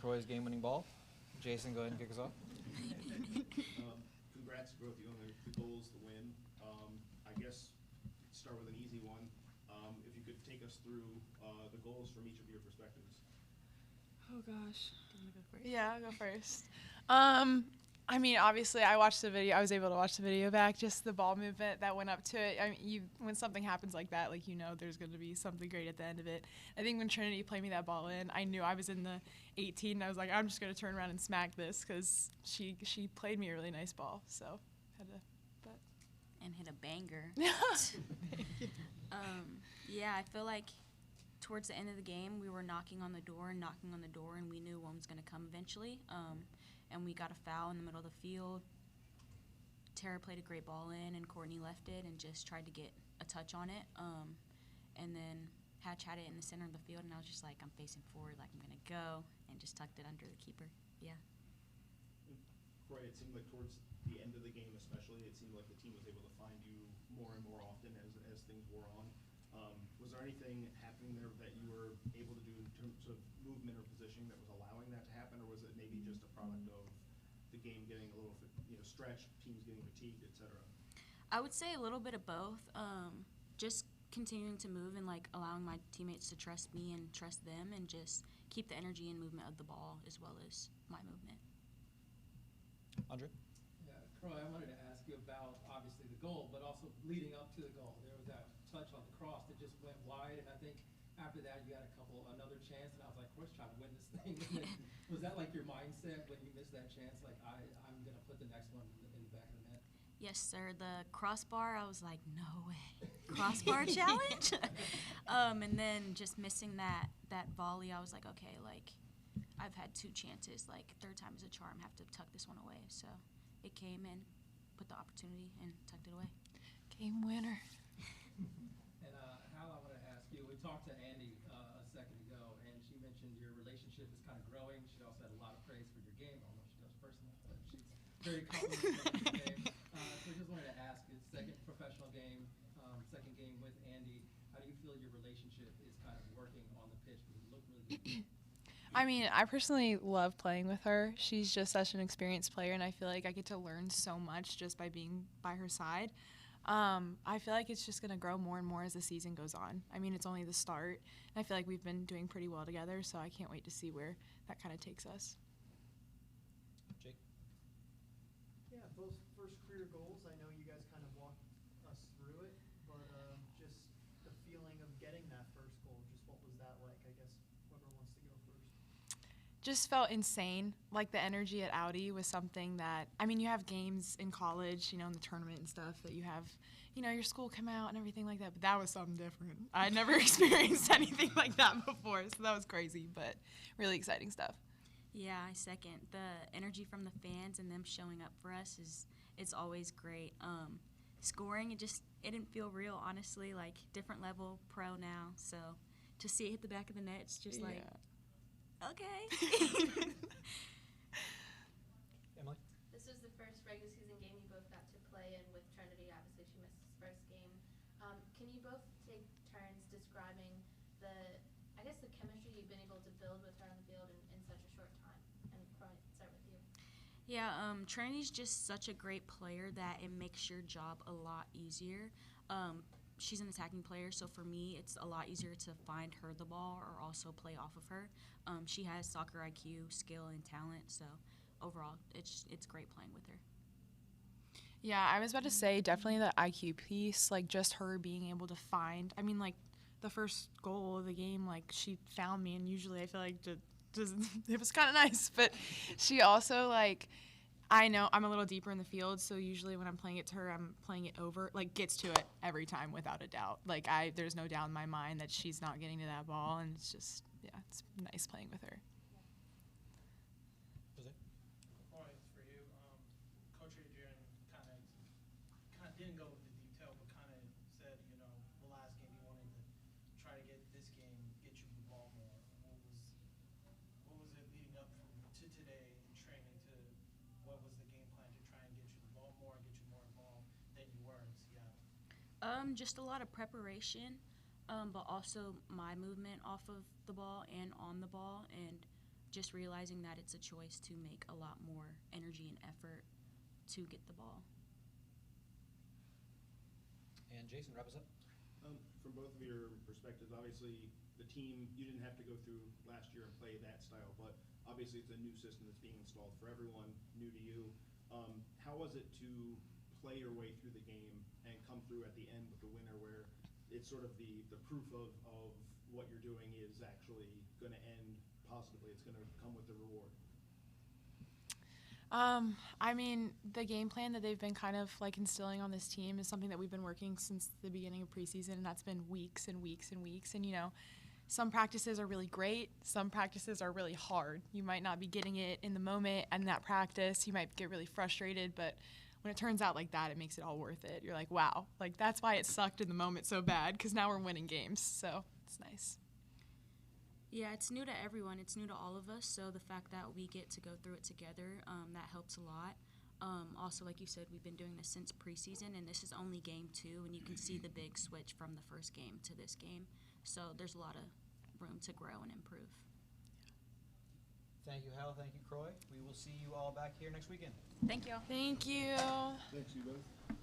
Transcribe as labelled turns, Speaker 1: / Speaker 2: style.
Speaker 1: Croix's game-winning ball. Jason, go ahead and kick us off.
Speaker 2: Congrats to both of you on the goals, the win. I guess start with an easy one. If you could take us through the goals from each of your perspectives.
Speaker 3: Oh gosh.
Speaker 4: Do you want to go first?
Speaker 3: Yeah, I'll go first. I mean, obviously, I watched the video. I was able to watch the video back. Just the ball movement that went up to it. I mean, when something happens like that, like, you know, there's going to be something great at the end of it. I think when Trinity played me that ball in, I knew I was in the 18, and I was like, I'm just going to turn around and smack this because she played me a really nice ball. So, had to. But.
Speaker 4: And hit a banger. Yeah, I feel like towards the end of the game, we were knocking on the door, and we knew one was going to come eventually. And we got a foul in the middle of the field. Tara played a great ball in, and Courtney left it and just tried to get a touch on it. And then Hatch had it in the center of the field, and I was just like, I'm facing forward, like I'm going to go, and just tucked it under the keeper. Yeah.
Speaker 2: Croy, it seemed like towards the end of the game especially, it seemed like the team was able to find you more and more often as things wore on. Was there anything happening there that you were able to do in terms of movement or positioning that was allowing that to happen, or was it maybe just a product of the game getting a little stretched, teams getting fatigued, etc.?
Speaker 4: I would say a little bit of both. Just continuing to move and like allowing my teammates to trust me and trust them, and just keep the energy and movement of the ball as well as my movement.
Speaker 1: Andre?
Speaker 5: Yeah, Croy, I wanted to ask you about obviously the goal, but also leading up to the goal. There was that touch on the cross that just went wide, and I think after that you had another chance, and I was like, Croy's trying to win this thing. And then, was that like your mindset when you missed that chance? Like, I'm going to put the next one in the back of the net?
Speaker 4: Yes, sir. The crossbar, I was like, no way. Crossbar challenge? And then just missing that volley, I was like, okay, like, I've had 2 chances. Like, third time is a charm. Have to tuck this one away. So it came in, put the opportunity, and tucked it away.
Speaker 3: Game winner.
Speaker 5: And Hal, I want to ask you, we talked to Andy a second ago, and she mentioned your relationship is kind of growing. She also had a lot of praise for your game. I don't know if she does personally, but she's very complimentary of your game. So I just wanted to ask, it's second professional game, second game with Andy. How do you feel your relationship is kind of working on the pitch? Because it looked really good.
Speaker 3: I mean, I personally love playing with her. She's just such an experienced player, and I feel like I get to learn so much just by being by her side. I feel like it's just going to grow more and more as the season goes on. I mean, it's only the start, and I feel like we've been doing pretty well together, so I can't wait to see where that kind of takes us.
Speaker 1: Jake?
Speaker 6: Yeah, both first career goals. I know you guys kind of walked us through it, but just the feeling of getting that first goal, just what was that like? I guess whoever wants to go first.
Speaker 3: Just felt insane. Like, the energy at Audi was something that, I mean, you have games in college, you know, in the tournament and stuff that you have, you know, your school come out and everything like that, but that was something different. I never experienced anything like that before, so that was crazy, but really exciting stuff.
Speaker 4: Yeah, I second. The energy from the fans and them showing up for us it's always great. Scoring, it didn't feel real, honestly, like different level pro now. So to see it hit the back of the net, it's just like, okay.
Speaker 1: Emily?
Speaker 7: This was the first regular season game you both got to play in with Trinity. Obviously, she missed this first game. Can you both take turns describing the chemistry you've been able to build with her on the field in such a short time? And Croy, start with you.
Speaker 4: Yeah, Trinity's just such a great player that it makes your job a lot easier. She's an attacking player, so for me, it's a lot easier to find her the ball or also play off of her. She has soccer IQ, skill, and talent, so overall, it's great playing with her.
Speaker 3: Yeah, I was about to say definitely the IQ piece, like just her being able to find, I mean, like the first goal of the game, like she found me, and usually I feel like it was kind of nice, but she also, like, I know I'm a little deeper in the field, so usually when I'm playing it to her, I'm playing it over, like, gets to it every time without a doubt. Like, there's no doubt in my mind that she's not getting to that ball, and it's just, yeah, it's nice playing with her.
Speaker 1: Jose?
Speaker 8: All right, it's for you. Coach Adrian kind of didn't go into detail, but kind of said, you know, the last game he wanted to try to get this game, get you the ball more. What was it leading up to today in training to what was the game plan to try and get you the ball more, get you more involved than you were in Seattle?
Speaker 4: Just a lot of preparation, but also my movement off of the ball and on the ball, and just realizing that it's a choice to make a lot more energy and effort to get the ball.
Speaker 1: And Jason, wrap us up.
Speaker 2: From both of your perspectives, obviously the team, you didn't have to go through last year and play that style, but obviously it's a new system that's being installed for everyone, new to you. How was it to play your way through the game and come through at the end with the winner, where it's sort of the proof of what you're doing is actually going to end positively? It's going to come with the reward.
Speaker 3: I mean, the game plan that they've been kind of like instilling on this team is something that we've been working since the beginning of preseason, and that's been weeks and weeks and weeks. And, you know, some practices are really great. Some practices are really hard. You might not be getting it in the moment and that practice. You might get really frustrated, but when it turns out like that, it makes it all worth it. You're like, wow, like that's why it sucked in the moment so bad, because now we're winning games. So it's nice.
Speaker 4: Yeah, it's new to everyone. It's new to all of us. So the fact that we get to go through it together, that helps a lot. Also, like you said, we've been doing this since preseason, and this is only game 2, and you can see the big switch from the first game to this game. So there's a lot of room to grow and improve.
Speaker 1: Thank you, Hal. Thank you, Croix. We will see you all back here next weekend.
Speaker 4: Thank you.
Speaker 3: Thank you.
Speaker 2: Thanks, you both.